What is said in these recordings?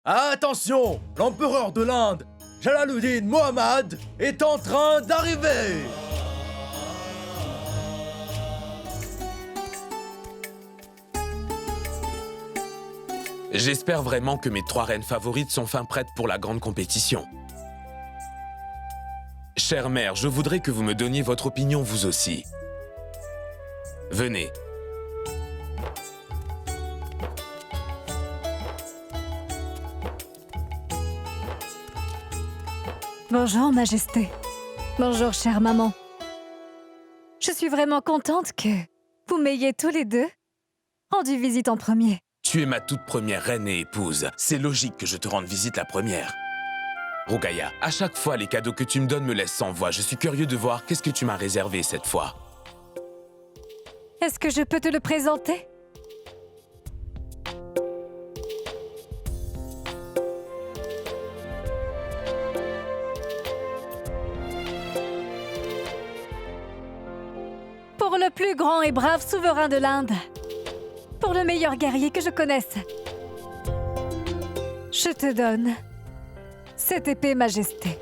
Attention, l'empereur de l'Inde, Jalaluddin Mohammad, est en train d'arriver. J'espère vraiment que mes 3 reines favorites sont fin prêtes pour la grande compétition. Chère mère, je voudrais que vous me donniez votre opinion vous aussi. Venez. Bonjour, Majesté. Bonjour, chère maman. Je suis vraiment contente que vous m'ayez tous les deux rendu visite en premier. Tu es ma toute première reine et épouse. C'est logique que je te rende visite la première. Rogaya, à chaque fois, les cadeaux que tu me donnes me laissent sans voix. Je suis curieux de voir qu'est-ce que tu m'as réservé cette fois. Est-ce que je peux te le présenter? Pour le plus grand et brave souverain de l'Inde. Pour le meilleur guerrier que je connaisse. Je te donne cette épée, Majesté.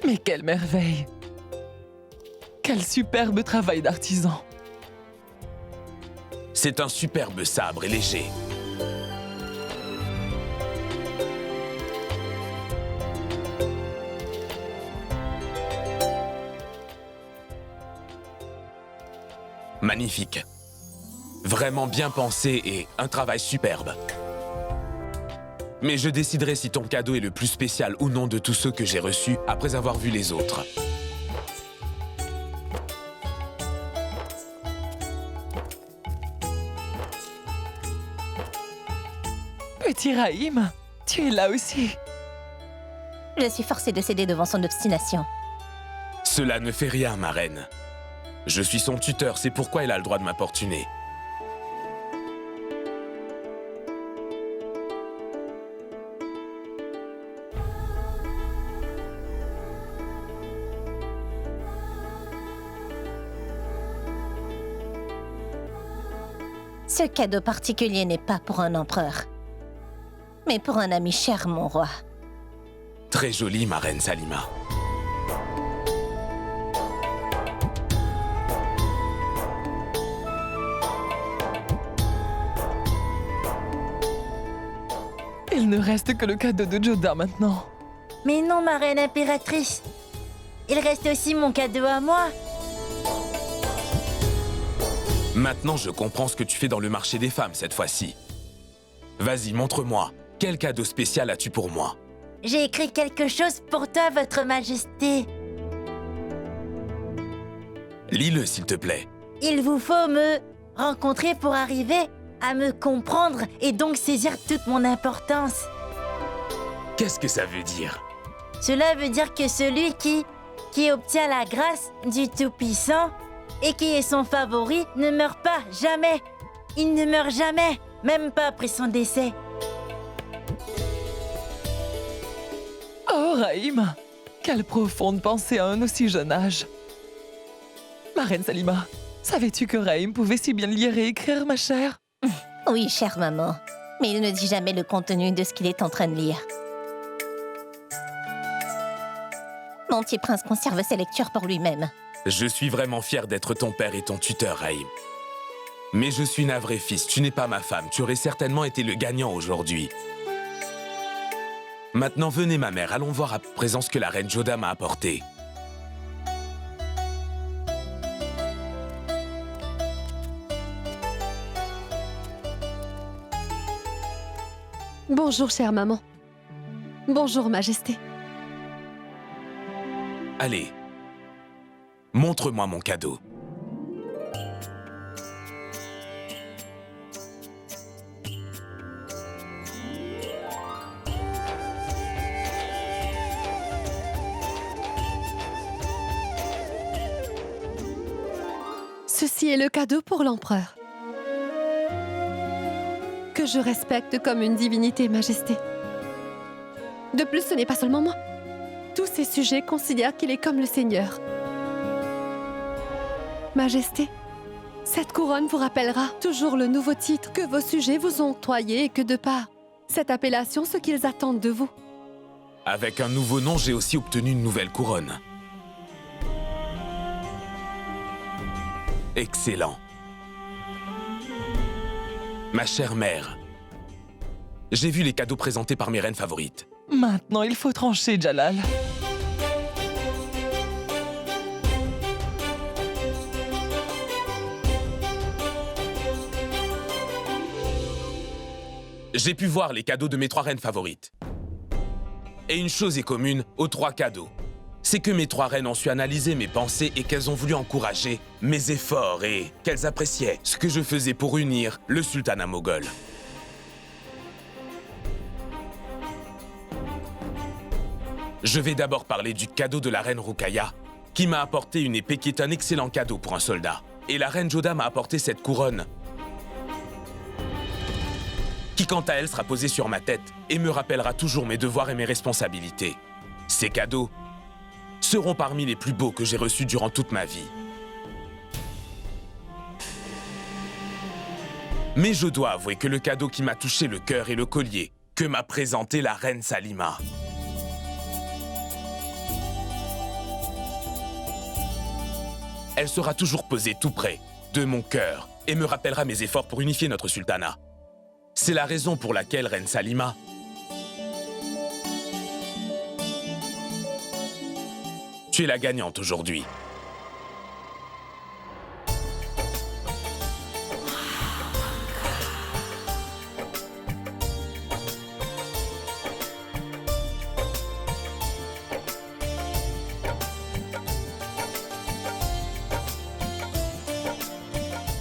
Mais quelle merveille! Quel superbe travail d'artisan! C'est un superbe sabre et léger. Magnifique. Vraiment bien pensé et un travail superbe. Mais je déciderai si ton cadeau est le plus spécial ou non de tous ceux que j'ai reçus après avoir vu les autres. Petit Rahim, tu es là aussi. Je suis forcée de céder devant son obstination. Cela ne fait rien, ma reine. Je suis son tuteur, c'est pourquoi elle a le droit de m'importuner. Ce cadeau particulier n'est pas pour un empereur, mais pour un ami cher, mon roi. Très jolie, ma reine Salima. Il ne reste que le cadeau de Joda maintenant. Mais non, ma reine impératrice. Il reste aussi mon cadeau à moi. Maintenant, je comprends ce que tu fais dans le marché des femmes cette fois-ci. Vas-y, montre-moi. Quel cadeau spécial as-tu pour moi? J'ai écrit quelque chose pour toi, votre majesté. Lis-le, s'il te plaît. Il vous faut me rencontrer pour arriver à me comprendre et donc saisir toute mon importance. Qu'est-ce que ça veut dire? Cela veut dire que celui qui obtient la grâce du Tout-Puissant et qui est son favori ne meurt pas, jamais. Il ne meurt jamais, même pas après son décès. Oh, Rahim! Quelle profonde pensée à un aussi jeune âge! Ma reine Salima, savais-tu que Rahim pouvait si bien lire et écrire, ma chère? Oui, chère maman, mais il ne dit jamais le contenu de ce qu'il est en train de lire. Mon petit prince conserve ses lectures pour lui-même. Je suis vraiment fier d'être ton père et ton tuteur, Rahim. Mais je suis navré, fils, tu n'es pas ma femme. Tu aurais certainement été le gagnant aujourd'hui. Maintenant, venez, ma mère, allons voir à présent ce que la reine Joda m'a apporté. Bonjour, chère maman. Bonjour, Majesté. Allez, montre-moi mon cadeau. Ceci est le cadeau pour l'empereur, que je respecte comme une divinité, Majesté. De plus, ce n'est pas seulement moi. Tous ces sujets considèrent qu'il est comme le Seigneur. Majesté, Cette couronne vous rappellera toujours le nouveau titre que vos sujets vous ont octroyé et que de par cette appellation, ce qu'ils attendent de vous. Avec un nouveau nom, j'ai aussi obtenu une nouvelle couronne. Excellent. Ma chère mère, j'ai vu les cadeaux présentés par mes reines favorites. Maintenant, il faut trancher, Jalal. J'ai pu voir les cadeaux de mes 3 reines favorites. Et une chose est commune aux 3 cadeaux. C'est que mes 3 reines ont su analyser mes pensées et qu'elles ont voulu encourager mes efforts et qu'elles appréciaient ce que je faisais pour unir le sultanat moghol. Je vais d'abord parler du cadeau de la reine Ruqayya, qui m'a apporté une épée qui est un excellent cadeau pour un soldat. Et la reine Joda m'a apporté cette couronne, qui quant à elle sera posée sur ma tête et me rappellera toujours mes devoirs et mes responsabilités. Ces cadeaux seront parmi les plus beaux que j'ai reçus durant toute ma vie. Mais je dois avouer que le cadeau qui m'a touché le cœur est le collier que m'a présenté la reine Salima. Elle sera toujours posée tout près de mon cœur et me rappellera mes efforts pour unifier notre sultanat. C'est la raison pour laquelle, reine Salima, tu es la gagnante aujourd'hui.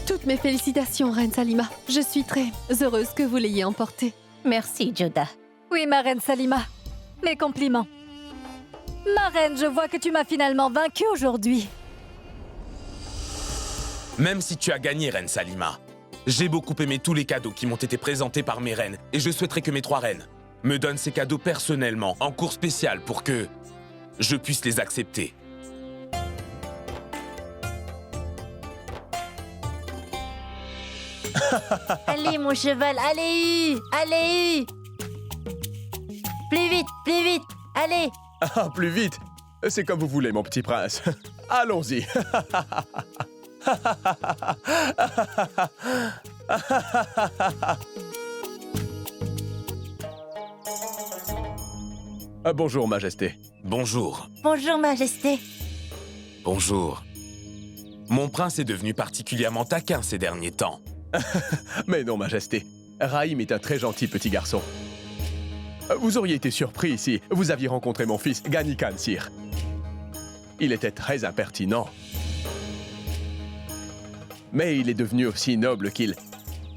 Toutes mes félicitations, Reine Salima. Je suis très heureuse que vous l'ayez emporté. Merci, Joda. Oui, ma reine Salima. Mes compliments. Ma reine, je vois que tu m'as finalement vaincue aujourd'hui. Même si tu as gagné, reine Salima, j'ai beaucoup aimé tous les cadeaux qui m'ont été présentés par mes reines et je souhaiterais que mes 3 reines me donnent ces cadeaux personnellement en cours spécial pour que je puisse les accepter. Allez, mon cheval, allez! Allez! Plus vite, allez! Ah, plus vite. C'est comme vous voulez, mon petit prince. Allons-y. Bonjour, Majesté. Bonjour. Bonjour, Majesté. Bonjour. Mon prince est devenu particulièrement taquin ces derniers temps. Mais non, Majesté. Rahim est un très gentil petit garçon. Vous auriez été surpris si vous aviez rencontré mon fils, Ghani Khan, sire. Il était très impertinent. Mais il est devenu aussi noble qu'il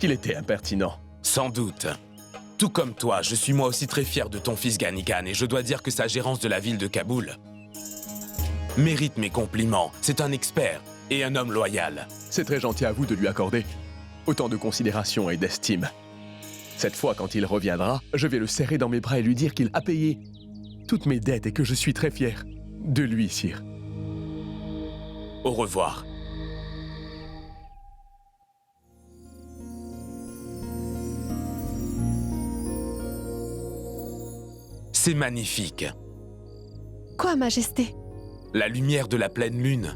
était impertinent. Sans doute. Tout comme toi, je suis moi aussi très fier de ton fils Ghani Khan et je dois dire que sa gérance de la ville de Kaboul mérite mes compliments. C'est un expert et un homme loyal. C'est très gentil à vous de lui accorder autant de considération et d'estime. Cette fois, quand il reviendra, je vais le serrer dans mes bras et lui dire qu'il a payé toutes mes dettes et que je suis très fier de lui, sire. Au revoir. C'est magnifique. Quoi, Majesté? La lumière de la pleine lune.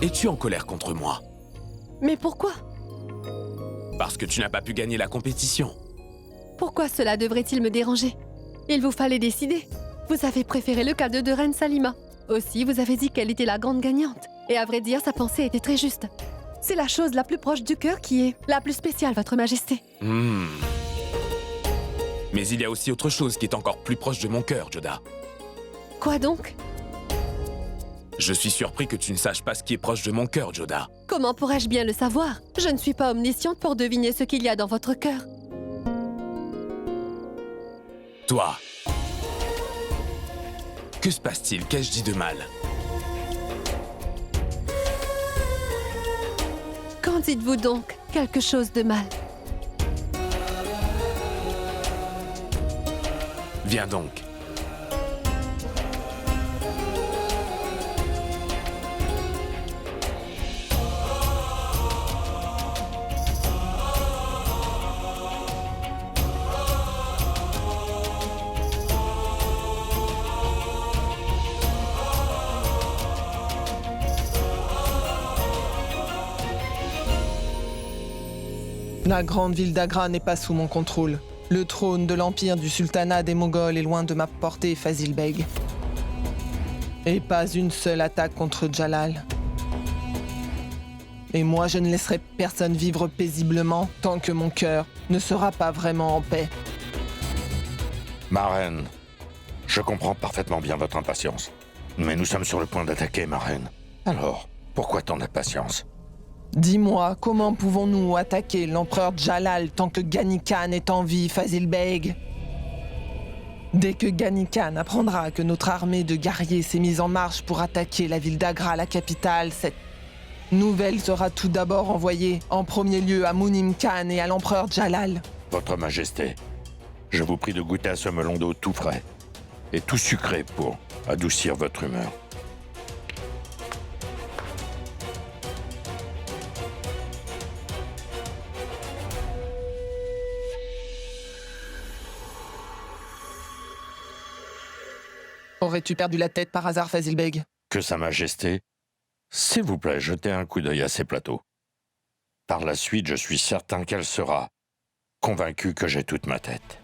Es-tu en colère contre moi? Mais pourquoi? Parce que tu n'as pas pu gagner la compétition. Pourquoi cela devrait-il me déranger? Il vous fallait décider. Vous avez préféré le cadeau de Reine Salima. Aussi, vous avez dit qu'elle était la grande gagnante. Et à vrai dire, sa pensée était très juste. C'est la chose la plus proche du cœur qui est la plus spéciale, Votre Majesté. Mais il y a aussi autre chose qui est encore plus proche de mon cœur, Joda. Quoi donc? Je suis surpris que tu ne saches pas ce qui est proche de mon cœur, Joda. Comment pourrais-je bien le savoir? Je ne suis pas omnisciente pour deviner ce qu'il y a dans votre cœur. Toi. Que se passe-t-il? Qu'ai-je dit de mal? Qu'en dites-vous donc? Quelque chose de mal. Viens donc. La grande ville d'Agra n'est pas sous mon contrôle. Le trône de l'empire du sultanat des Mongols est loin de ma portée, Fazil Beg. Et pas une seule attaque contre Jalal. Et moi, je ne laisserai personne vivre paisiblement tant que mon cœur ne sera pas vraiment en paix. Ma reine, je comprends parfaitement bien votre impatience. Mais nous sommes sur le point d'attaquer, ma reine. Alors, pourquoi tant d'impatience? Dis-moi, comment pouvons-nous attaquer l'empereur Jalal tant que Ghani Khan est en vie, Fazil Beg? Dès que Ghani Khan apprendra que notre armée de guerriers s'est mise en marche pour attaquer la ville d'Agra, la capitale, cette nouvelle sera tout d'abord envoyée en premier lieu à Munim Khan et à l'empereur Jalal. Votre Majesté, je vous prie de goûter à ce melon d'eau tout frais et tout sucré pour adoucir votre humeur. Aurais-tu perdu la tête par hasard, Fazil Beg? Que Sa Majesté, s'il vous plaît, jetez un coup d'œil à ces plateaux. Par la suite, je suis certain qu'elle sera convaincue que j'ai toute ma tête.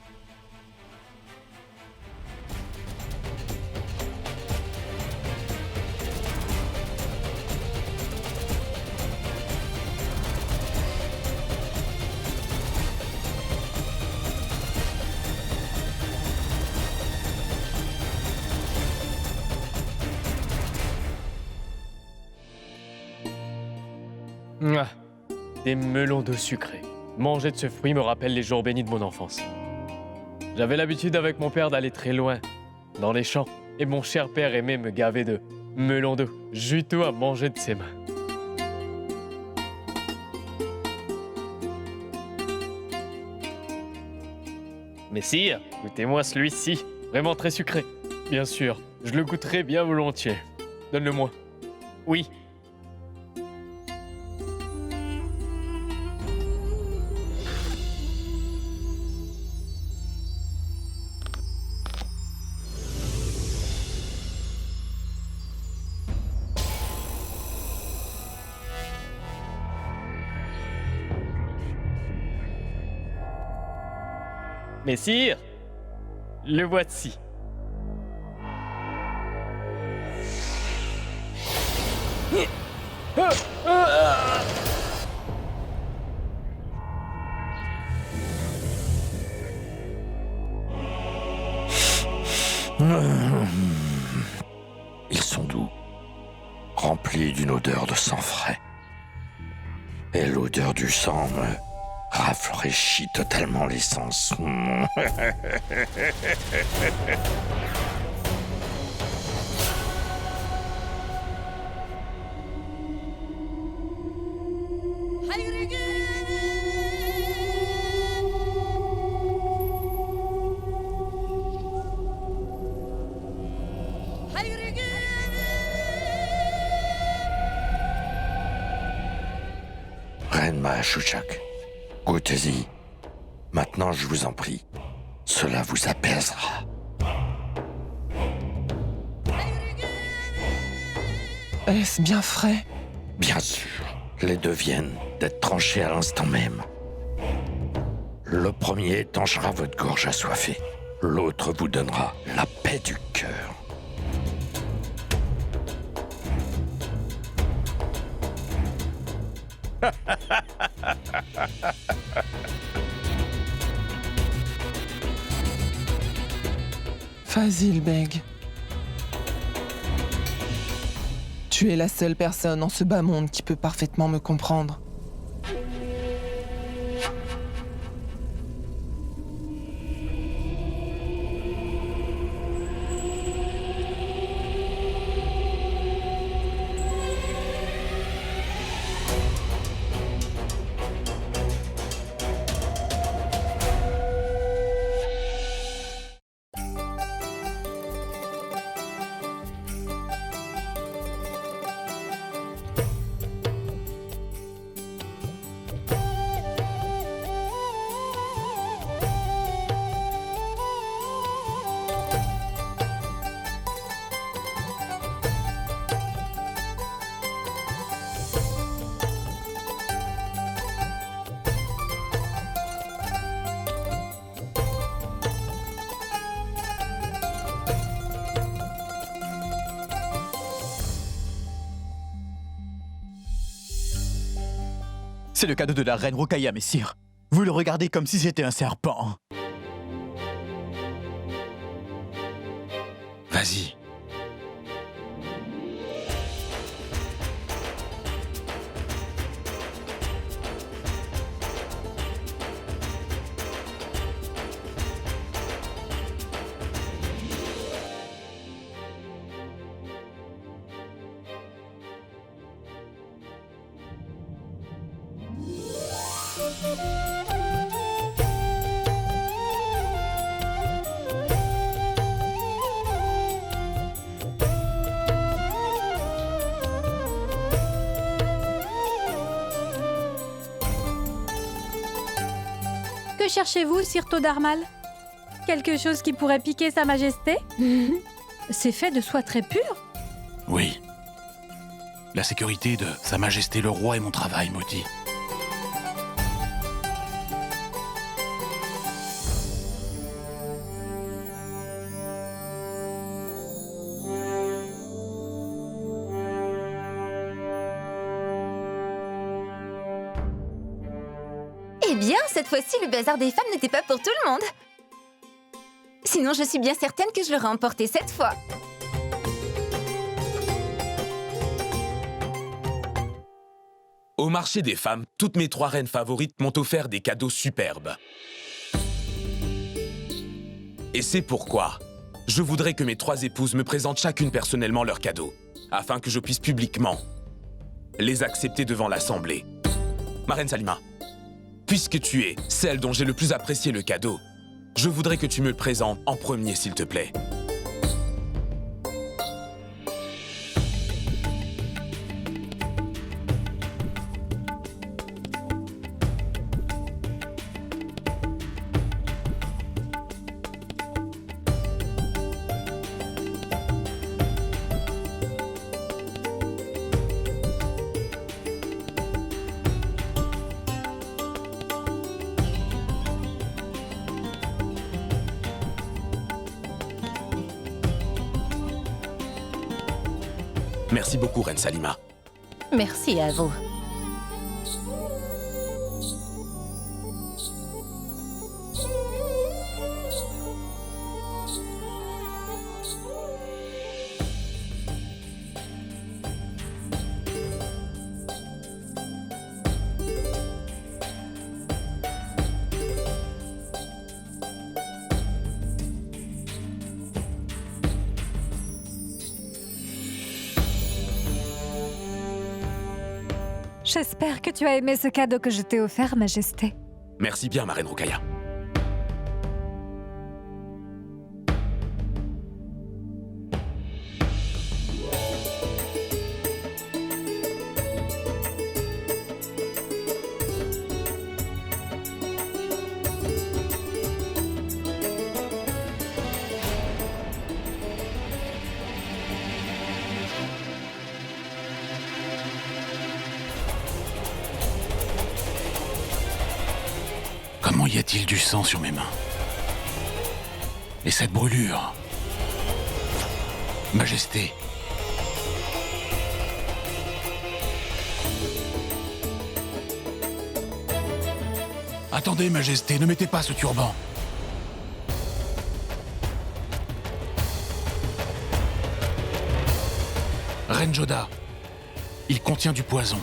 Ah, des melons d'eau sucrée. Manger de ce fruit me rappelle les jours bénis de mon enfance. J'avais l'habitude avec mon père d'aller très loin, dans les champs, et mon cher père aimait me gaver de melons d'eau, juteux à manger de ses mains. Mais sire, goûtez-moi celui-ci, vraiment très sucré. Bien sûr, je le goûterai bien volontiers. Donne-le-moi. Oui. Mais sire, le voici. Ils sont doux, remplis d'une odeur de sang frais. Et l'odeur du sang me rafraîchit totalement les sens. Reine Mahashouchak, goûtez-y. Maintenant, je vous en prie. Cela vous apaisera. Est-ce bien frais? Bien sûr, les deux viennent d'être tranchés à l'instant même. Le premier étanchera votre gorge assoiffée. L'autre vous donnera la paix du cœur. Fazil Beg. Tu es la seule personne en ce bas monde qui peut parfaitement me comprendre. C'est le cadeau de la reine Rukaya, messire. Vous le regardez comme si c'était un serpent. Vas-y. Que cherchez-vous, Sir Todarmal? Quelque chose qui pourrait piquer Sa Majesté? C'est fait de soie très pure. Oui. La sécurité de Sa Majesté le Roi est mon travail, maudit. Eh bien, cette fois-ci, le bazar des femmes n'était pas pour tout le monde. Sinon, je suis bien certaine que je l'aurais emporté cette fois. Au marché des femmes, toutes mes 3 reines favorites m'ont offert des cadeaux superbes. Et c'est pourquoi je voudrais que mes 3 épouses me présentent chacune personnellement leurs cadeaux, afin que je puisse publiquement les accepter devant l'Assemblée. Ma reine Salima, puisque tu es celle dont j'ai le plus apprécié le cadeau, je voudrais que tu me le présentes en premier, s'il te plaît. Merci beaucoup, reine Salima. Merci à vous. J'espère que tu as aimé ce cadeau que je t'ai offert, Majesté. Merci bien, ma reine Rukaya. Comment y a-t-il du sang sur mes mains? Et cette brûlure? Majesté. Attendez, Majesté, ne mettez pas ce turban. Reine Joda, il contient du poison.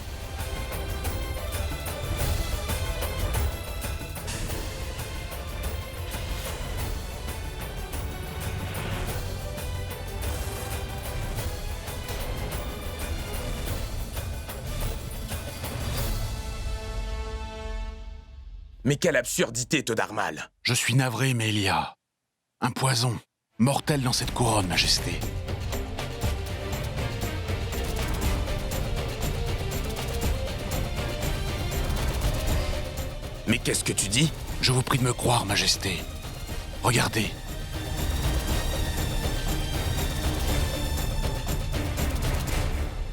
Mais quelle absurdité, Todarmal! Je suis navré, mais il y a un poison mortel dans cette couronne, Majesté. Mais qu'est-ce que tu dis? Je vous prie de me croire, Majesté. Regardez.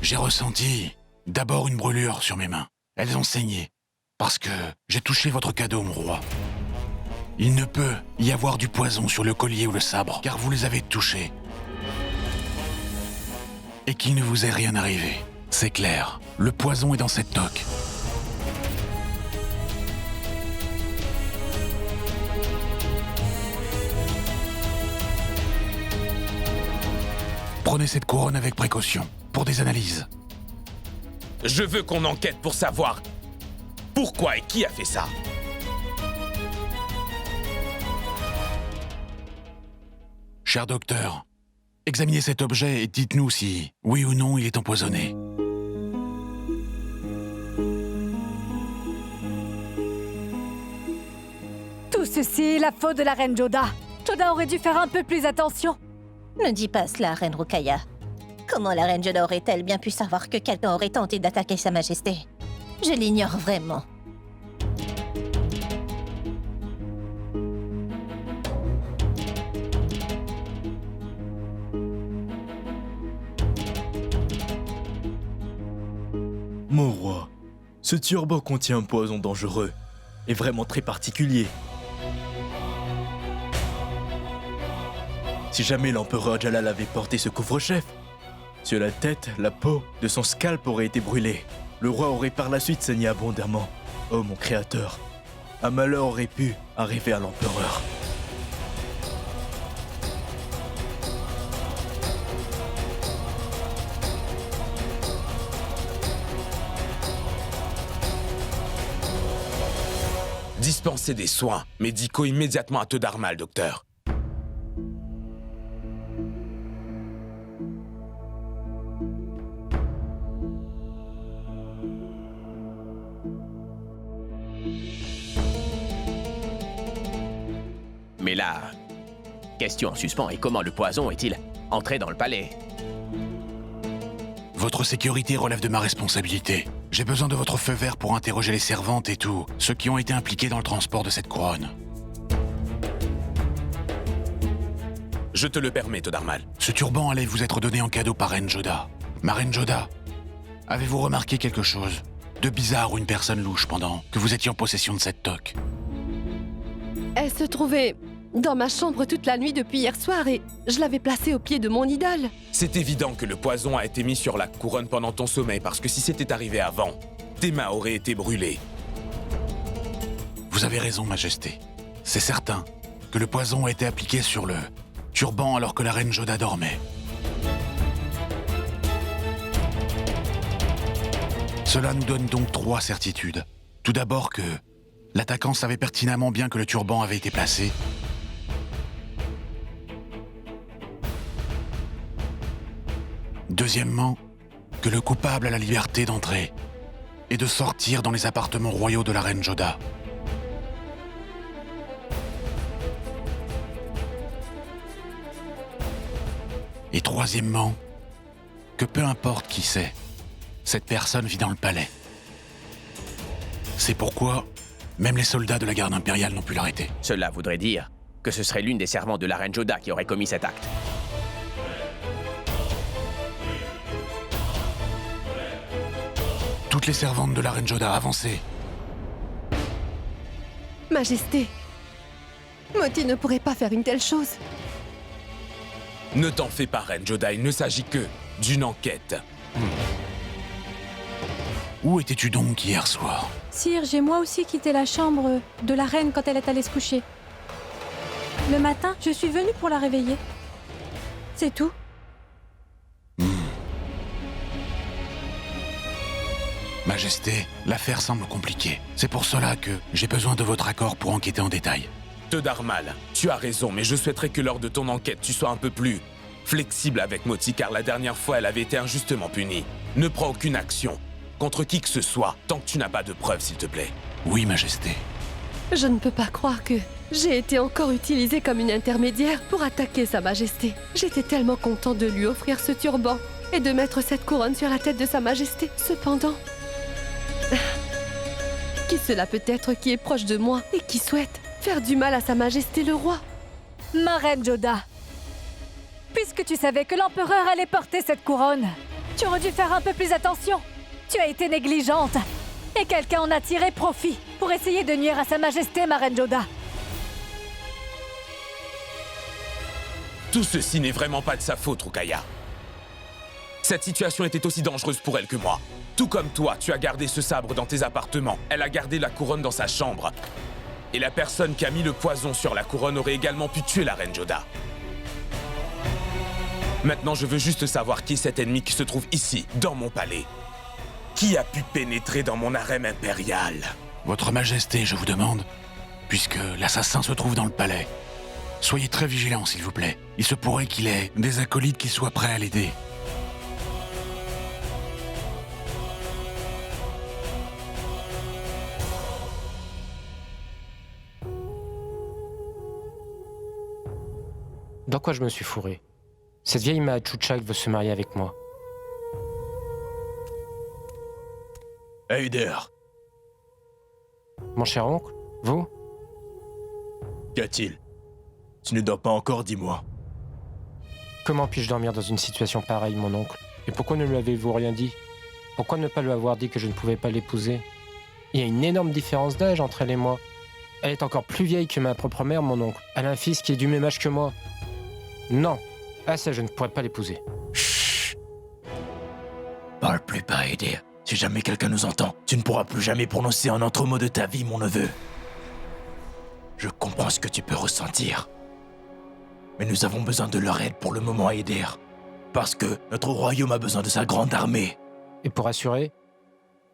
J'ai ressenti d'abord une brûlure sur mes mains. Elles ont saigné. Parce que j'ai touché votre cadeau, mon roi. Il ne peut y avoir du poison sur le collier ou le sabre, car vous les avez touchés. Et qu'il ne vous est rien arrivé. C'est clair, le poison est dans cette toque. Prenez cette couronne avec précaution, pour des analyses. Je veux qu'on enquête pour savoir pourquoi et qui a fait ça. Cher docteur, examinez cet objet et dites-nous si, oui ou non, il est empoisonné. Tout ceci est la faute de la reine Joda. Joda aurait dû faire un peu plus attention. Ne dis pas cela, reine Rukaya. Comment la reine Joda aurait-elle bien pu savoir que quelqu'un aurait tenté d'attaquer Sa Majesté? Je l'ignore vraiment. Mon roi, ce turban contient un poison dangereux et vraiment très particulier. Si jamais l'empereur Jalal avait porté ce couvre-chef, sur la tête, la peau de son scalp aurait été brûlée. Le roi aurait par la suite saigné abondamment. Oh mon créateur, un malheur aurait pu arriver à l'empereur. Dispensez des soins médicaux immédiatement à Teudarmal, docteur. Mais là, question en suspens, et comment le poison est-il entré dans le palais? Votre sécurité relève de ma responsabilité. J'ai besoin de votre feu vert pour interroger les servantes et tous ceux qui ont été impliqués dans le transport de cette couronne. Je te le permets, Teudarmal. Ce turban allait vous être donné en cadeau par Reine Joda. Ma Reine Joda, avez-vous remarqué quelque chose de bizarre ou une personne louche pendant que vous étiez en possession de cette toque? Elle se trouvait dans ma chambre toute la nuit depuis hier soir et je l'avais placée au pied de mon idole. C'est évident que le poison a été mis sur la couronne pendant ton sommeil, parce que si c'était arrivé avant, tes mains auraient été brûlées. Vous avez raison, Majesté. C'est certain que le poison a été appliqué sur le turban alors que la Reine Joda dormait. Cela nous donne donc 3 certitudes. Tout d'abord que l'attaquant savait pertinemment bien que le turban avait été placé. Deuxièmement, que le coupable a la liberté d'entrer et de sortir dans les appartements royaux de la Reine Joda. Et troisièmement, que peu importe qui c'est, cette personne vit dans le palais. C'est pourquoi même les soldats de la garde impériale n'ont pu l'arrêter. Cela voudrait dire que ce serait l'une des servantes de la reine Joda qui aurait commis cet acte. Toutes les servantes de la Reine Joda, avancez. Majesté, Moti ne pourrait pas faire une telle chose. Ne t'en fais pas, Reine Joda, il ne s'agit que d'une enquête. Où étais-tu donc hier soir? Sire, j'ai moi aussi quitté la chambre de la reine quand elle est allée se coucher. Le matin, je suis venue pour la réveiller. C'est tout. Majesté, l'affaire semble compliquée. C'est pour cela que j'ai besoin de votre accord pour enquêter en détail. Teudarmal, tu as raison, mais je souhaiterais que lors de ton enquête, tu sois un peu plus flexible avec Moti, car la dernière fois, elle avait été injustement punie. Ne prends aucune action contre qui que ce soit, tant que tu n'as pas de preuves, s'il te plaît. Oui, Majesté. Je ne peux pas croire que j'ai été encore utilisée comme une intermédiaire pour attaquer Sa Majesté. J'étais tellement content de lui offrir ce turban et de mettre cette couronne sur la tête de Sa Majesté. Cependant, qui cela peut être qui est proche de moi et qui souhaite faire du mal à Sa Majesté le roi? Ma reine Joda, puisque tu savais que l'empereur allait porter cette couronne, tu aurais dû faire un peu plus attention. Tu as été négligente et quelqu'un en a tiré profit pour essayer de nuire à Sa Majesté, ma reine Joda. Tout ceci n'est vraiment pas de sa faute, Rukaya. Cette situation était aussi dangereuse pour elle que moi. Tout comme toi, tu as gardé ce sabre dans tes appartements. Elle a gardé la couronne dans sa chambre. Et la personne qui a mis le poison sur la couronne aurait également pu tuer la reine Joda. Maintenant, je veux juste savoir qui est cet ennemi qui se trouve ici, dans mon palais. Qui a pu pénétrer dans mon harem impérial? Votre Majesté, je vous demande, puisque l'assassin se trouve dans le palais. Soyez très vigilants, s'il vous plaît. Il se pourrait qu'il ait des acolytes qui soient prêts à l'aider. Dans quoi je me suis fourré? Cette vieille Mahachuchak veut se marier avec moi. Heider, Mon cher oncle, vous? qu'a-t-il? Tu ne dors pas encore, dis-moi. Comment puis-je dormir dans une situation pareille, mon oncle? Et pourquoi ne lui avez-vous rien dit? Pourquoi ne pas lui avoir dit que je ne pouvais pas l'épouser? Il y a une énorme différence d'âge entre elle et moi. Elle est encore plus vieille que ma propre mère, mon oncle. Elle a un fils qui est du même âge que moi. Non, ah ça, je ne pourrais pas l'épouser. Chut. Parle plus bas, Heider. Si jamais quelqu'un nous entend, tu ne pourras plus jamais prononcer un autre mot de ta vie, mon neveu. Je comprends ce que tu peux ressentir. Mais nous avons besoin de leur aide pour le moment, Heider. Parce que notre royaume a besoin de sa grande armée. Et pour assurer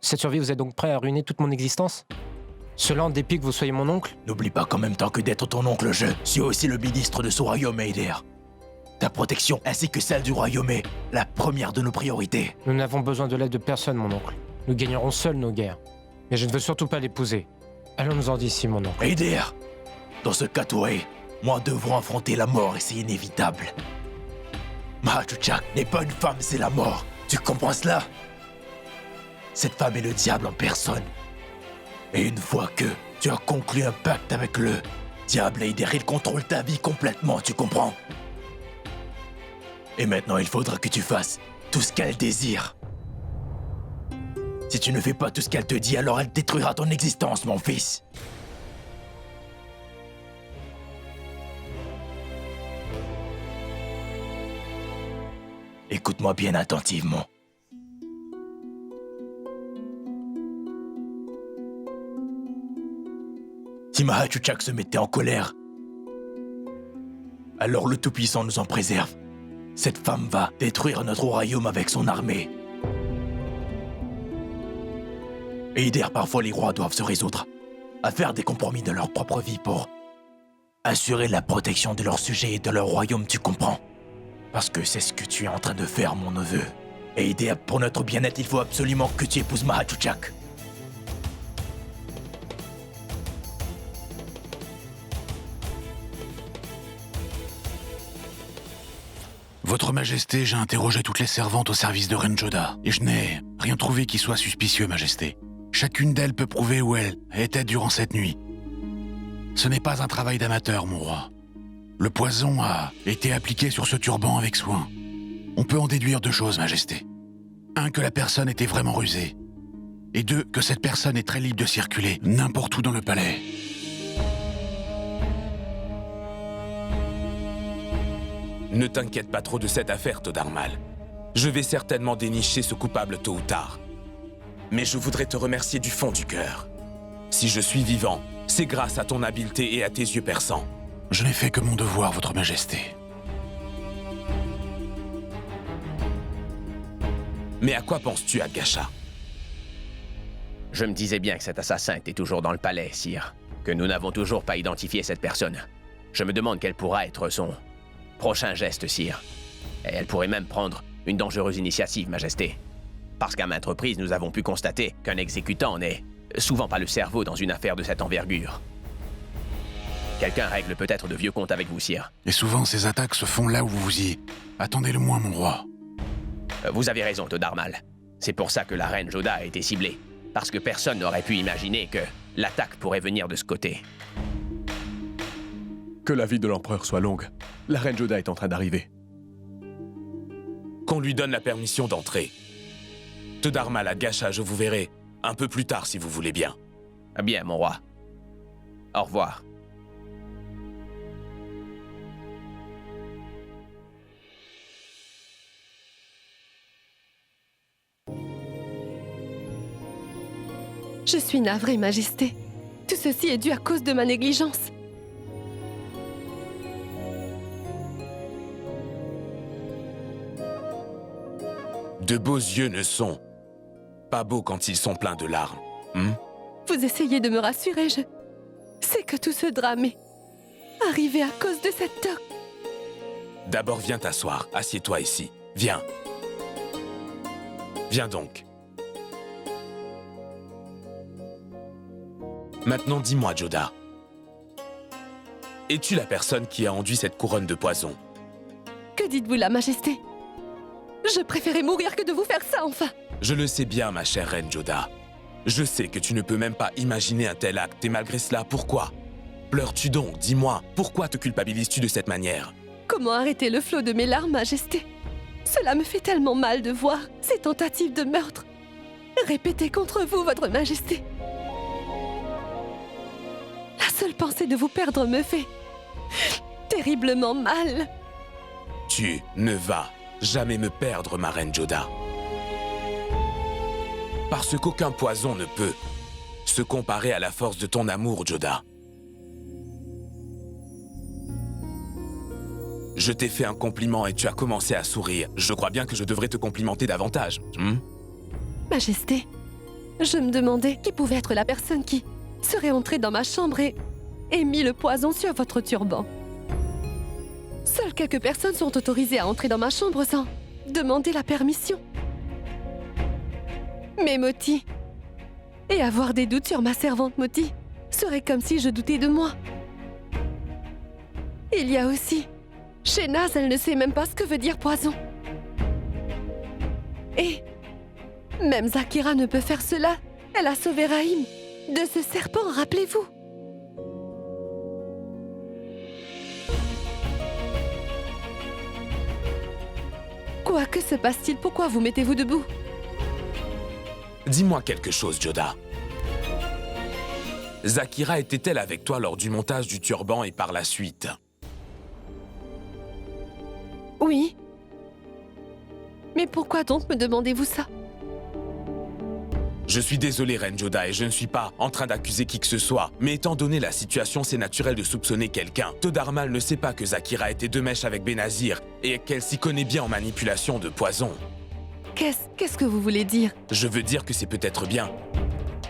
cette survie, vous êtes donc prêt à ruiner toute mon existence? Cela en dépit que vous soyez mon oncle? N'oublie pas qu'en même temps que d'être ton oncle, je suis aussi le ministre de ce royaume, Heider. Ta protection ainsi que celle du royaume est la première de nos priorités. Nous n'avons besoin de l'aide de personne, mon oncle. Nous gagnerons seuls nos guerres. Mais je ne veux surtout pas l'épouser. Allons-nous-en d'ici, mon oncle. Heider, dans ce cas, toi et moi devrons affronter la mort et c'est inévitable. Mahachuchak n'est pas une femme, c'est la mort. Tu comprends cela? Cette femme est le diable en personne. Et une fois que tu as conclu un pacte avec le diable, Heider, il contrôle ta vie complètement, tu comprends? Et maintenant, il faudra que tu fasses tout ce qu'elle désire. Si tu ne fais pas tout ce qu'elle te dit, alors elle détruira ton existence, mon fils. Écoute-moi bien attentivement. Si Mahachuchak se mettait en colère, alors le Tout-Puissant nous en préserve. Cette femme va détruire notre royaume avec son armée. Heider, parfois les rois doivent se résoudre à faire des compromis de leur propre vie pour assurer la protection de leurs sujets et de leur royaume, tu comprends? Parce que c'est ce que tu es en train de faire, mon neveu. Heider, pour notre bien-être, il faut absolument que tu épouses Mahachuchak. Votre Majesté, j'ai interrogé toutes les servantes au service de Renjoda, et je n'ai rien trouvé qui soit suspicieux, Majesté. Chacune d'elles peut prouver où elle était durant cette nuit. Ce n'est pas un travail d'amateur, mon roi. Le poison a été appliqué sur ce turban avec soin. On peut en déduire deux choses, Majesté. Un, que la personne était vraiment rusée. Et deux, que cette personne est très libre de circuler n'importe où dans le palais. Ne t'inquiète pas trop de cette affaire, Toddarmal. Je vais certainement dénicher ce coupable tôt ou tard. Mais je voudrais te remercier du fond du cœur. Si je suis vivant, c'est grâce à ton habileté et à tes yeux perçants. Je n'ai fait que mon devoir, Votre Majesté. Mais à quoi penses-tu, Agasha? Je me disais bien que cet assassin était toujours dans le palais, sire. Que nous n'avons toujours pas identifié cette personne. Je me demande quel pourra être son prochain geste, sire. Et elle pourrait même prendre une dangereuse initiative, Majesté. Parce qu'à maintes reprises, nous avons pu constater qu'un exécutant n'est souvent pas le cerveau dans une affaire de cette envergure. Quelqu'un règle peut-être de vieux comptes avec vous, sire. Et souvent, ces attaques se font là où vous vous y attendez le moins, mon roi. Vous avez raison, Toddarmal. C'est pour ça que la reine Joda a été ciblée. Parce que personne n'aurait pu imaginer que l'attaque pourrait venir de ce côté. Que la vie de l'empereur soit longue. La reine Joda est en train d'arriver. Qu'on lui donne la permission d'entrer. Toddarmal, Agasha, je vous verrai un peu plus tard si vous voulez bien. Bien, mon roi. Au revoir. Je suis navrée, Majesté. Tout ceci est dû à cause de ma négligence. De beaux yeux ne sont pas beaux quand ils sont pleins de larmes. Vous essayez de me rassurer, C'est que tout ce drame est arrivé à cause de cette toque. D'abord, viens t'asseoir. Assieds-toi ici. Viens. Viens donc. Maintenant, dis-moi, Joda. Es-tu la personne qui a enduit cette couronne de poison? Que dites-vous, la Majesté? Je préférais mourir que de vous faire ça, enfin. Je le sais bien, ma chère reine Joda. Je sais que tu ne peux même pas imaginer un tel acte, et malgré cela, pourquoi? Pleures-tu donc? Dis-moi, pourquoi te culpabilises-tu de cette manière? Comment arrêter le flot de mes larmes, Majesté? Cela me fait tellement mal de voir ces tentatives de meurtre répétées contre vous, Votre Majesté. La seule pensée de vous perdre me fait terriblement mal. Tu ne vas jamais me perdre, ma reine Joda. Parce qu'aucun poison ne peut se comparer à la force de ton amour, Joda. Je t'ai fait un compliment et tu as commencé à sourire. Je crois bien que je devrais te complimenter davantage. Majesté, je me demandais qui pouvait être la personne qui serait entrée dans ma chambre et mis le poison sur votre turban. Seules quelques personnes sont autorisées à entrer dans ma chambre sans demander la permission. Mais Moti, et avoir des doutes sur ma servante Moti, serait comme si je doutais de moi. Il y a aussi Shénaz, elle ne sait même pas ce que veut dire poison. Et même Zakira ne peut faire cela. Elle a sauvé Rahim de ce serpent, rappelez-vous. Quoi, que se passe-t-il? Pourquoi vous mettez-vous debout? Dis-moi quelque chose, Joda. Zakira était-elle avec toi lors du montage du turban et par la suite? Oui. Mais pourquoi donc me demandez-vous ça? Je suis désolé, Reine Joda, et je ne suis pas en train d'accuser qui que ce soit. Mais étant donné la situation, c'est naturel de soupçonner quelqu'un. Tod'Armal ne sait pas que Zakira était de mèche avec Benazir et qu'elle s'y connaît bien en manipulation de poison. Qu'est-ce que vous voulez dire? Je veux dire que c'est peut-être bien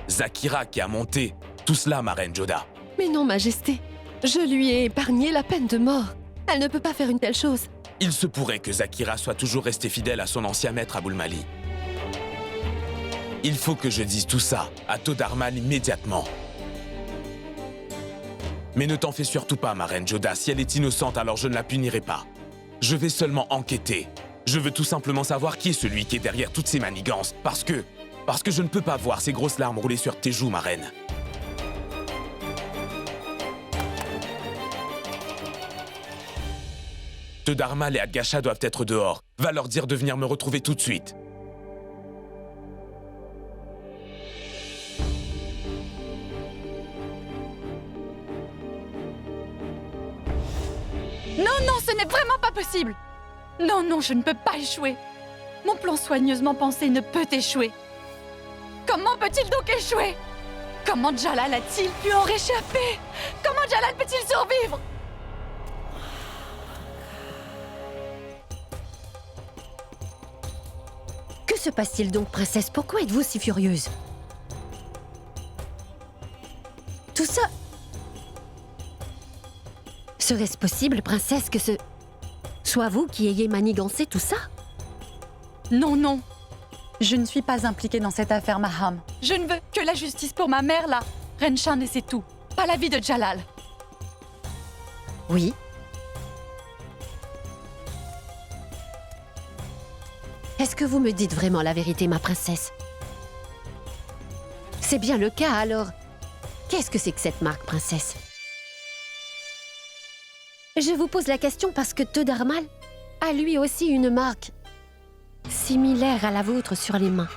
Zakira qui a monté tout cela, ma Reine Joda. Mais non, Majesté. Je lui ai épargné la peine de mort. Elle ne peut pas faire une telle chose. Il se pourrait que Zakira soit toujours resté fidèle à son ancien maître Aboul Mali. Il faut que je dise tout ça à Tod'Armal immédiatement. Mais ne t'en fais surtout pas, ma Reine Joda. Si elle est innocente, alors je ne la punirai pas. Je vais seulement enquêter. Je veux tout simplement savoir qui est celui qui est derrière toutes ces manigances. Parce que je ne peux pas voir ces grosses larmes rouler sur tes joues, ma reine. Tod'Armal et Adgasha doivent être dehors. Va leur dire de venir me retrouver tout de suite. Non, non, ce n'est vraiment pas possible! Non, non, je ne peux pas échouer. Mon plan soigneusement pensé ne peut échouer. Comment peut-il donc échouer? Comment Jalal a-t-il pu en réchapper? Comment Jalal peut-il survivre? Que se passe-t-il donc, princesse? Pourquoi êtes-vous si furieuse? Tout ça... Serait-ce possible, princesse, que ce soit vous qui ayez manigancé tout ça? Non, non. Je ne suis pas impliquée dans cette affaire, Maham. Je ne veux que la justice pour ma mère, là. Renshan, et c'est tout. Pas la vie de Jalal. Oui. Est-ce que vous me dites vraiment la vérité, ma princesse? C'est bien le cas, alors. Qu'est-ce que c'est que cette marque, princesse? Je vous pose la question parce que Tod'Armal a lui aussi une marque similaire à la vôtre sur les mains.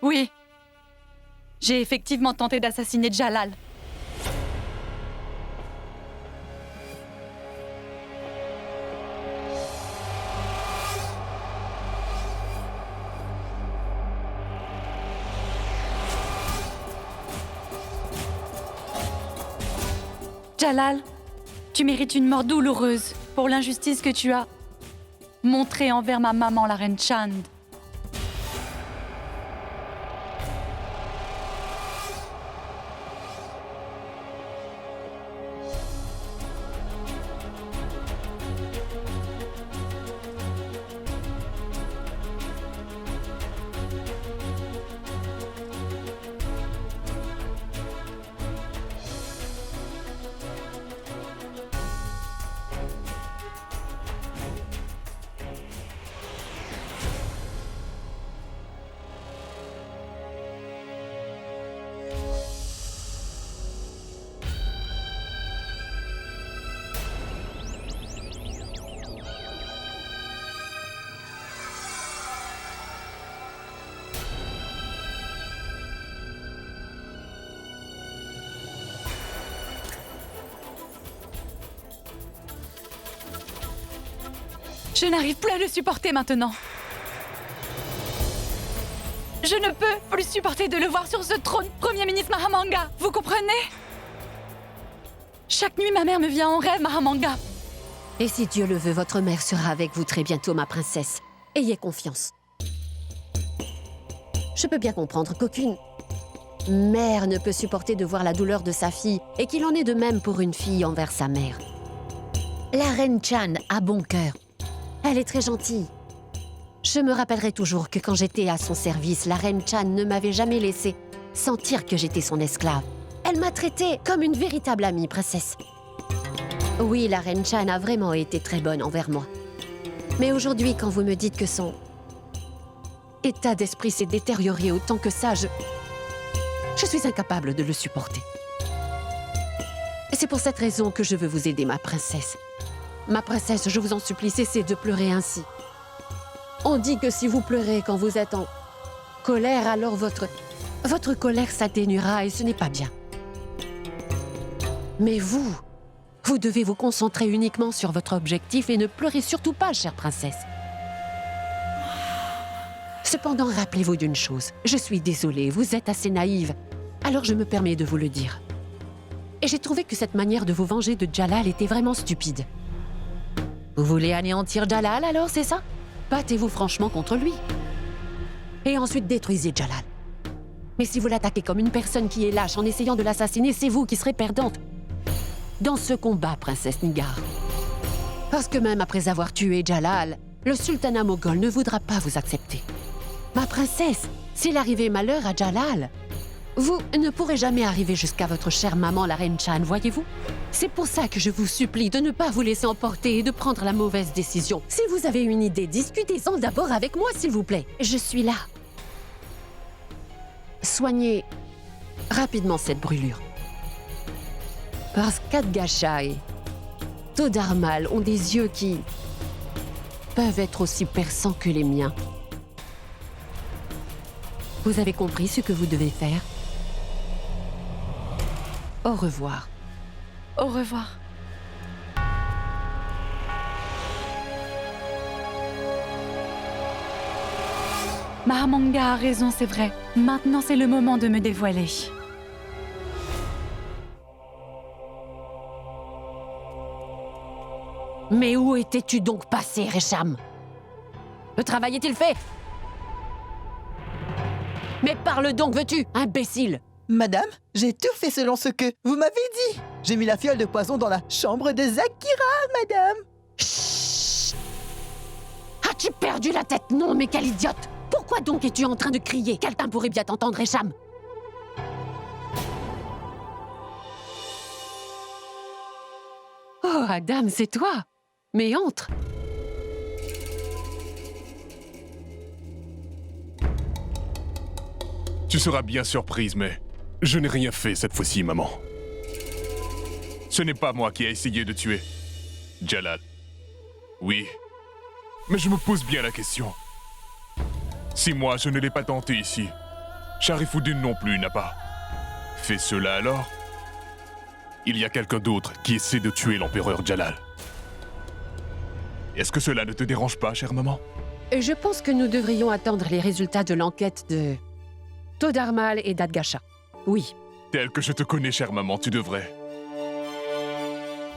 Oui. J'ai effectivement tenté d'assassiner Jalal. Jalal, tu mérites une mort douloureuse. pour l'injustice que tu as montrée envers ma maman, la reine Chand. Je n'arrive plus à le supporter maintenant. Je ne peux plus supporter de le voir sur ce trône, Premier ministre Mahamanga. Vous comprenez? Chaque nuit, ma mère me vient en rêve, Mahamanga. Et si Dieu le veut, votre mère sera avec vous très bientôt, ma princesse. Ayez confiance. Je peux bien comprendre qu'aucune mère ne peut supporter de voir la douleur de sa fille et qu'il en est de même pour une fille envers sa mère. La reine Chan a bon cœur. Elle est très gentille. Je me rappellerai toujours que quand j'étais à son service, la reine Chan ne m'avait jamais laissé sentir que j'étais son esclave. Elle m'a traitée comme une véritable amie, princesse. Oui, la reine Chan a vraiment été très bonne envers moi. Mais aujourd'hui, quand vous me dites que son état d'esprit s'est détérioré autant que ça, je suis incapable de le supporter. Et c'est pour cette raison que je veux vous aider, ma princesse. Ma princesse, je vous en supplie, cessez de pleurer ainsi. On dit que si vous pleurez quand vous êtes en colère, alors votre colère s'atténuera et ce n'est pas bien. Mais vous devez vous concentrer uniquement sur votre objectif et ne pleurez surtout pas, chère princesse. Cependant, rappelez-vous d'une chose. Je suis désolée, vous êtes assez naïve. Alors je me permets de vous le dire. Et j'ai trouvé que cette manière de vous venger de Jalal était vraiment stupide. Vous voulez anéantir Jalal alors, c'est ça? Battez-vous franchement contre lui. Et ensuite détruisez Jalal. Mais si vous l'attaquez comme une personne qui est lâche en essayant de l'assassiner, c'est vous qui serez perdante dans ce combat, princesse Nigar. Parce que même après avoir tué Jalal, le sultanat moghol ne voudra pas vous accepter. Ma princesse, s'il arrivait malheur à Jalal, vous ne pourrez jamais arriver jusqu'à votre chère maman, la reine Chan, voyez-vous? C'est pour ça que je vous supplie de ne pas vous laisser emporter et de prendre la mauvaise décision. Si vous avez une idée, discutez-en d'abord avec moi, s'il vous plaît. Je suis là. Soignez rapidement cette brûlure. Parce qu'Adgasha et Todarmal ont des yeux qui peuvent être aussi perçants que les miens. Vous avez compris ce que vous devez faire? Au revoir. Au revoir. Mahamanga a raison, c'est vrai. Maintenant, c'est le moment de me dévoiler. Mais où étais-tu donc passé, Resham? Le travail est-il fait? Mais parle donc, veux-tu, imbécile? Madame, j'ai tout fait selon ce que vous m'avez dit. J'ai mis la fiole de poison dans la chambre de Zakira, madame. Chut! As-tu perdu la tête? Non, mais quelle idiote! Pourquoi donc es-tu en train de crier? Quelqu'un pourrait bien t'entendre, Resham. Oh, Adam, c'est toi. Mais entre. Tu seras bien surprise, mais je n'ai rien fait cette fois-ci, maman. Ce n'est pas moi qui ai essayé de tuer Jalal. Oui, mais je me pose bien la question. Si moi, je ne l'ai pas tenté ici, Sharifuddin non plus n'a pas fait cela alors? Il y a quelqu'un d'autre qui essaie de tuer l'empereur Jalal. Est-ce que cela ne te dérange pas, chère maman? Je pense que nous devrions attendre les résultats de l'enquête de Todarmal et d'Adgasha. Oui. Tel que je te connais, chère maman, tu devrais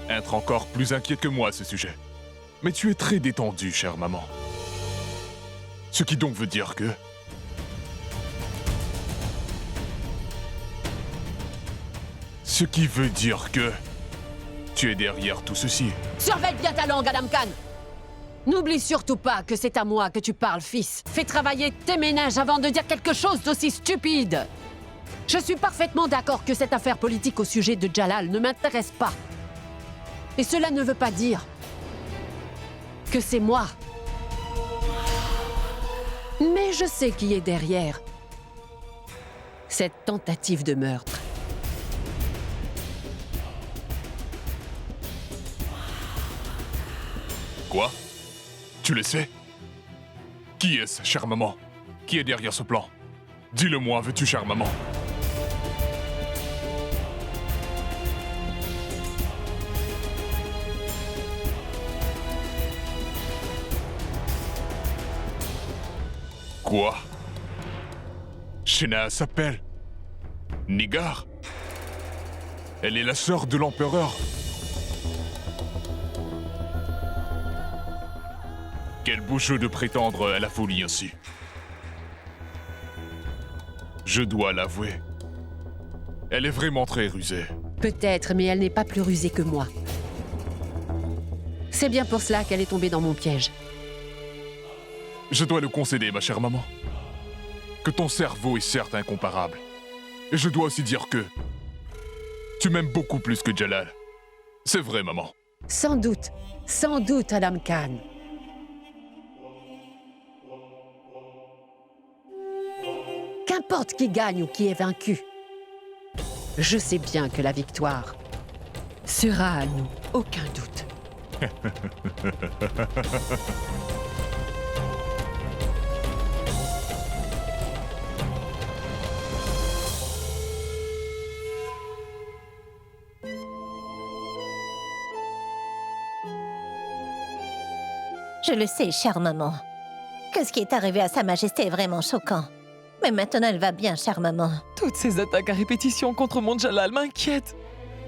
être encore plus inquiète que moi à ce sujet. Mais tu es très détendue, chère maman. Ce qui donc veut dire que... Ce qui veut dire que... Tu es derrière tout ceci. Surveille bien ta langue, Adam Khan. N'oublie surtout pas que c'est à moi que tu parles, fils. Fais travailler tes ménages avant de dire quelque chose d'aussi stupide. Je suis parfaitement d'accord que cette affaire politique au sujet de Jalal ne m'intéresse pas. Et cela ne veut pas dire que c'est moi. Mais je sais qui est derrière cette tentative de meurtre. Quoi? Tu le sais? Qui est-ce, chère maman? Qui est derrière ce plan? Dis-le-moi, veux-tu, chère maman? Quoi? Shena s'appelle Nigar. Elle est la sœur de l'empereur. Quel beau jeu de prétendre à la folie ainsi. Je dois l'avouer. Elle est vraiment très rusée. Peut-être, mais elle n'est pas plus rusée que moi. C'est bien pour cela qu'elle est tombée dans mon piège. Je dois le concéder, ma chère maman. Que ton cerveau est certes incomparable. Et je dois aussi dire que... tu m'aimes beaucoup plus que Jalal. C'est vrai, maman. Sans doute, Adam Khan. Qu'importe qui gagne ou qui est vaincu, je sais bien que la victoire sera à nous, aucun doute. Je le sais, chère maman, que ce qui est arrivé à Sa Majesté est vraiment choquant. Mais maintenant, elle va bien, chère maman. Toutes ces attaques à répétition contre mon Jalal m'inquiètent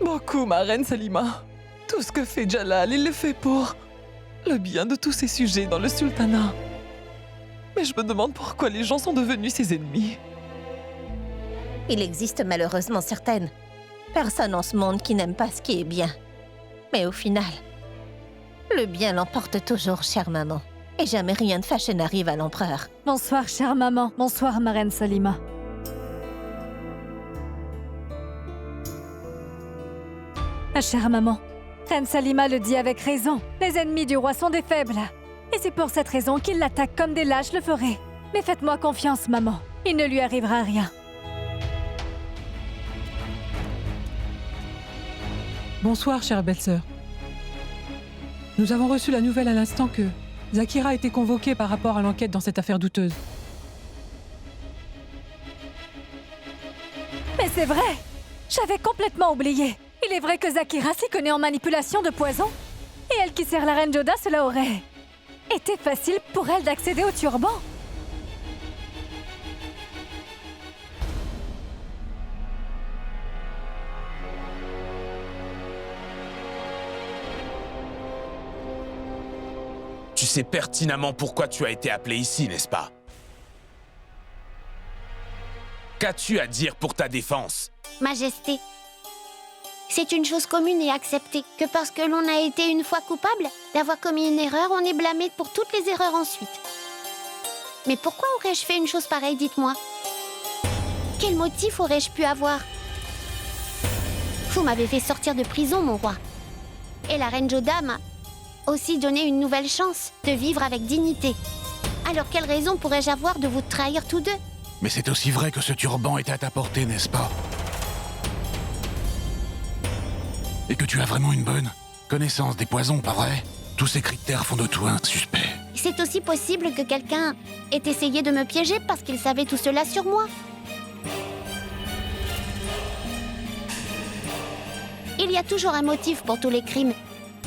beaucoup, ma reine Salima. Tout ce que fait Jalal, il le fait pour le bien de tous ses sujets dans le sultanat. Mais je me demande pourquoi les gens sont devenus ses ennemis. Il existe malheureusement certaines personnes en ce monde qui n'aiment pas ce qui est bien. Mais au final, le bien l'emporte toujours, chère maman. Et jamais rien de fâcheux n'arrive à l'empereur. Bonsoir, chère maman. Bonsoir, ma reine Salima. Ma chère maman, reine Salima le dit avec raison. Les ennemis du roi sont des faibles. Et c'est pour cette raison qu'ils l'attaquent comme des lâches le feraient. Mais faites-moi confiance, maman. Il ne lui arrivera rien. Bonsoir, chère belle-sœur. Nous avons reçu la nouvelle à l'instant que Zakira a été convoquée par rapport à l'enquête dans cette affaire douteuse. Mais c'est vrai! J'avais complètement oublié. Il est vrai que Zakira s'y connaît en manipulation de poison. Et elle qui sert la reine Joda, cela aurait été facile pour elle d'accéder au turban. Tu sais pertinemment pourquoi tu as été appelé ici, n'est-ce pas? Qu'as-tu à dire pour ta défense? Majesté, c'est une chose commune et acceptée que parce que l'on a été une fois coupable d'avoir commis une erreur, on est blâmé pour toutes les erreurs ensuite. Mais pourquoi aurais-je fait une chose pareille, dites-moi? Quel motif aurais-je pu avoir? Vous m'avez fait sortir de prison, mon roi. Et la reine Joda m'a aussi donné une nouvelle chance de vivre avec dignité. Alors quelle raison pourrais-je avoir de vous trahir tous deux? Mais c'est aussi vrai que ce turban est à ta portée, n'est-ce pas? Et que tu as vraiment une bonne connaissance des poisons, pas vrai? Tous ces critères font de toi un suspect. C'est aussi possible que quelqu'un ait essayé de me piéger parce qu'il savait tout cela sur moi. Il y a toujours un motif pour tous les crimes.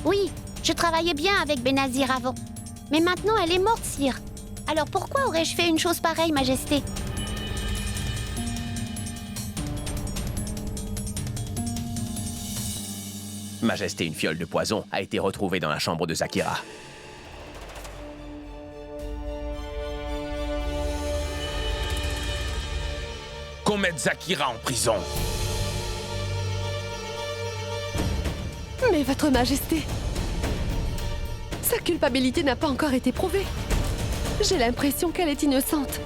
Oui, je travaillais bien avec Benazir avant. Mais maintenant, elle est morte, sire. Alors pourquoi aurais-je fait une chose pareille, Majesté? Majesté, une fiole de poison a été retrouvée dans la chambre de Zakira. qu'on mette Zakira en prison. Mais votre majesté, sa culpabilité n'a pas encore été prouvée. J'ai l'impression qu'elle est innocente.